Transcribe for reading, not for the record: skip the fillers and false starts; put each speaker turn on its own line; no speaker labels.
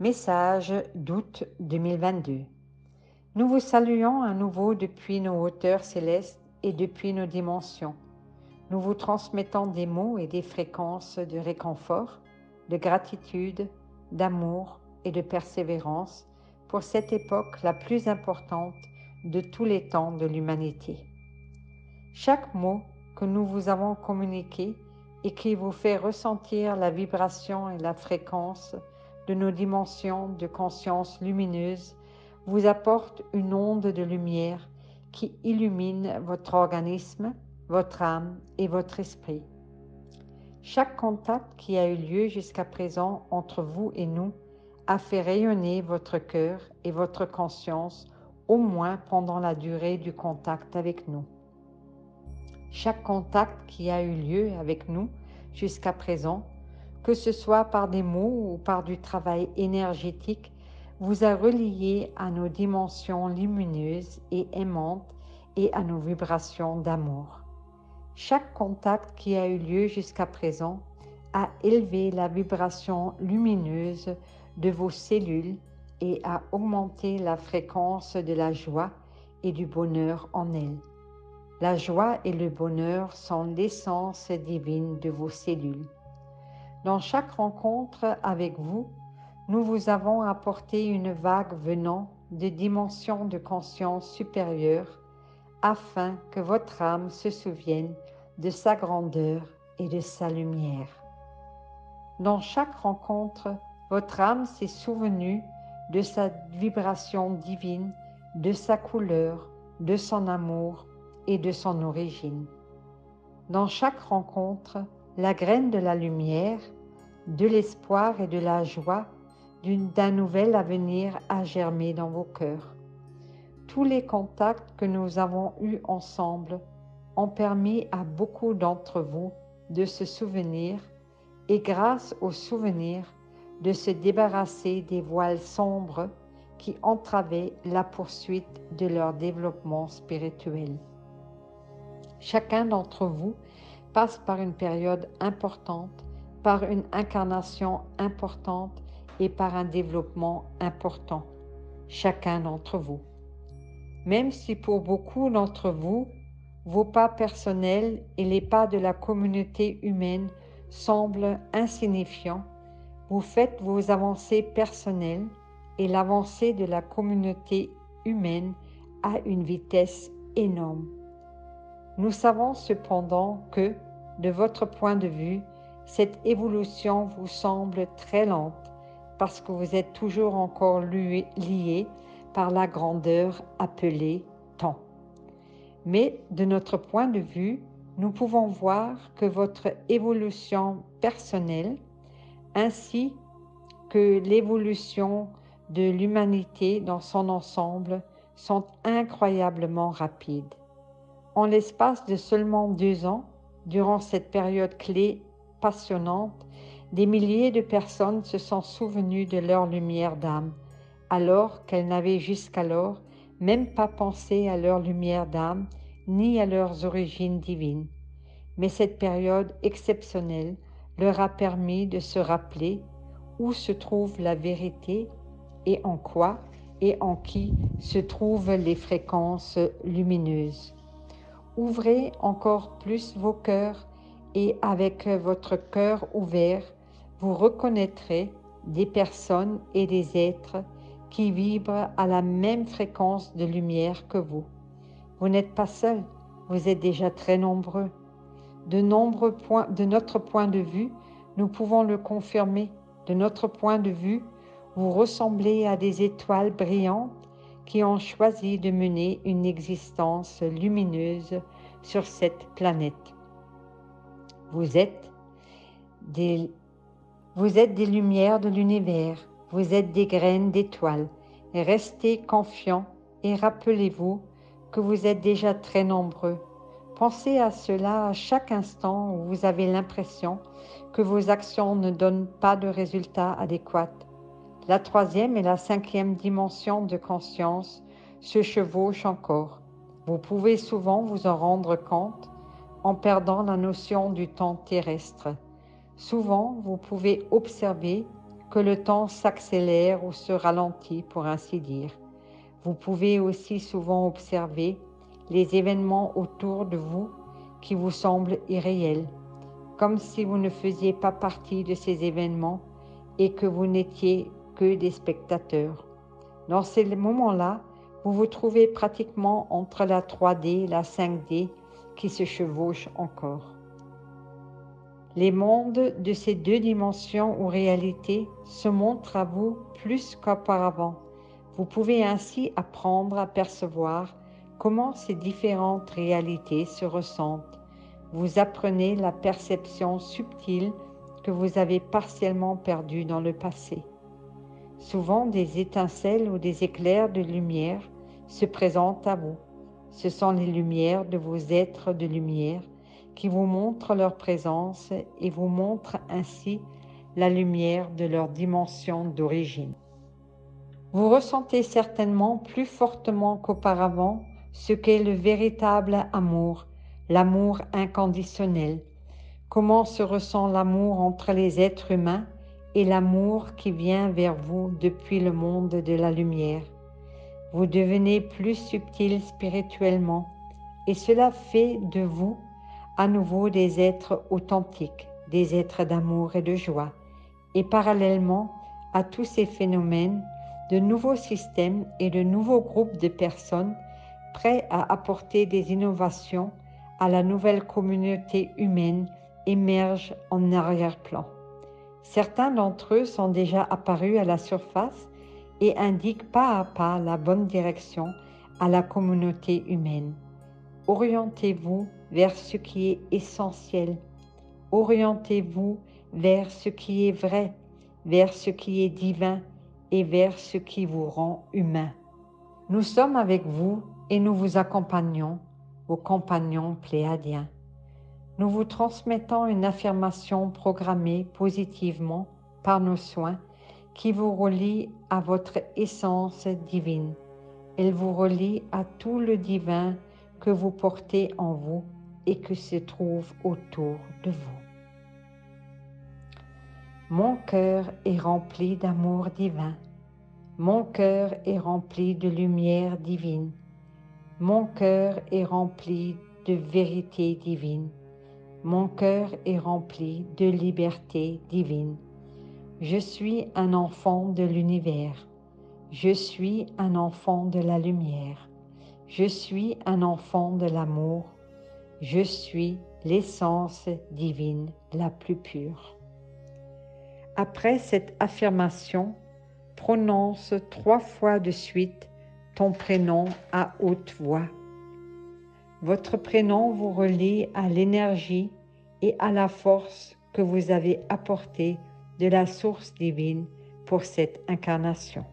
Message d'août 2022. Nous vous saluons à nouveau depuis nos hauteurs célestes et depuis nos dimensions. Nous vous transmettons des mots et des fréquences de réconfort, de gratitude, d'amour et de persévérance pour cette époque la plus importante de tous les temps de l'humanité. Chaque mot que nous vous avons communiqué et qui vous fait ressentir la vibration et la fréquence de nos dimensions de conscience lumineuse vous apporte une onde de lumière qui illumine votre organisme, votre âme et votre esprit. Chaque contact qui a eu lieu jusqu'à présent entre vous et nous a fait rayonner votre cœur et votre conscience au moins pendant la durée du contact avec nous. Chaque contact qui a eu lieu avec nous jusqu'à présent, que ce soit par des mots ou par du travail énergétique, vous a relié à nos dimensions lumineuses et aimantes et à nos vibrations d'amour. Chaque contact qui a eu lieu jusqu'à présent a élevé la vibration lumineuse de vos cellules et a augmenté la fréquence de la joie et du bonheur en elles. La joie et le bonheur sont l'essence divine de vos cellules. Dans chaque rencontre avec vous, nous vous avons apporté une vague venant de dimensions de conscience supérieures afin que votre âme se souvienne de sa grandeur et de sa lumière. Dans chaque rencontre, votre âme s'est souvenue de sa vibration divine, de sa couleur, de son amour et de son origine. Dans chaque rencontre, la graine de la lumière, de l'espoir et de la joie d'un nouvel avenir a germé dans vos cœurs. Tous les contacts que nous avons eus ensemble ont permis à beaucoup d'entre vous de se souvenir et grâce aux souvenirs de se débarrasser des voiles sombres qui entravaient la poursuite de leur développement spirituel. Chacun d'entre vous passe par une période importante, par une incarnation importante et par un développement important. Chacun d'entre vous. Même si pour beaucoup d'entre vous, vos pas personnels et les pas de la communauté humaine semblent insignifiants, vous faites vos avancées personnelles et l'avancée de la communauté humaine à une vitesse énorme. Nous savons cependant que, de votre point de vue, cette évolution vous semble très lente parce que vous êtes toujours encore liés par la grandeur appelée temps. Mais de notre point de vue, nous pouvons voir que votre évolution personnelle ainsi que l'évolution de l'humanité dans son ensemble sont incroyablement rapides. En l'espace de seulement 2 ans, durant cette période clé passionnante, des milliers de personnes se sont souvenues de leur lumière d'âme, alors qu'elles n'avaient jusqu'alors même pas pensé à leur lumière d'âme ni à leurs origines divines. Mais cette période exceptionnelle leur a permis de se rappeler où se trouve la vérité et en quoi et en qui se trouvent les fréquences lumineuses. Ouvrez encore plus vos cœurs et avec votre cœur ouvert, vous reconnaîtrez des personnes et des êtres qui vibrent à la même fréquence de lumière que vous. Vous n'êtes pas seul, vous êtes déjà très nombreux. De notre point de vue, nous pouvons le confirmer. De notre point de vue, vous ressemblez à des étoiles brillantes qui ont choisi de mener une existence lumineuse sur cette planète. Vous êtes des lumières de l'univers, vous êtes des graines d'étoiles. Restez confiants et rappelez-vous que vous êtes déjà très nombreux. Pensez à cela à chaque instant où vous avez l'impression que vos actions ne donnent pas de résultats adéquats. La 3e et la 5e dimension de conscience se chevauchent encore. Vous pouvez souvent vous en rendre compte en perdant la notion du temps terrestre. Souvent, vous pouvez observer que le temps s'accélère ou se ralentit pour ainsi dire. Vous pouvez aussi souvent observer les événements autour de vous qui vous semblent irréels, comme si vous ne faisiez pas partie de ces événements et que vous n'étiez que des spectateurs. Dans ces moments-là, vous vous trouvez pratiquement entre la 3D et la 5D qui se chevauchent encore. Les mondes de ces deux dimensions ou réalités se montrent à vous plus qu'auparavant. Vous pouvez ainsi apprendre à percevoir comment ces différentes réalités se ressentent. Vous apprenez la perception subtile que vous avez partiellement perdue dans le passé. Souvent, des étincelles ou des éclairs de lumière se présentent à vous. Ce sont les lumières de vos êtres de lumière qui vous montrent leur présence et vous montrent ainsi la lumière de leur dimension d'origine. Vous ressentez certainement plus fortement qu'auparavant ce qu'est le véritable amour, l'amour inconditionnel. Comment se ressent l'amour entre les êtres humains et l'amour qui vient vers vous depuis le monde de la lumière. Vous devenez plus subtil spirituellement et cela fait de vous à nouveau des êtres authentiques, des êtres d'amour et de joie. Et parallèlement à tous ces phénomènes, de nouveaux systèmes et de nouveaux groupes de personnes prêts à apporter des innovations à la nouvelle communauté humaine émergent en arrière-plan. Certains d'entre eux sont déjà apparus à la surface et indiquent pas à pas la bonne direction à la communauté humaine. Orientez-vous vers ce qui est essentiel. Orientez-vous vers ce qui est vrai, vers ce qui est divin et vers ce qui vous rend humain. Nous sommes avec vous et nous vous accompagnons, vos compagnons pléiadiens. Nous vous transmettons une affirmation programmée positivement par nos soins qui vous relie à votre essence divine. Elle vous relie à tout le divin que vous portez en vous et qui se trouve autour de vous. Mon cœur est rempli d'amour divin. Mon cœur est rempli de lumière divine. Mon cœur est rempli de vérité divine. Mon cœur est rempli de liberté divine. Je suis un enfant de l'univers. Je suis un enfant de la lumière. Je suis un enfant de l'amour. Je suis l'essence divine la plus pure. Après cette affirmation, prononce 3 fois de suite ton prénom à haute voix. Votre prénom vous relie à l'énergie et à la force que vous avez apportée de la source divine pour cette incarnation.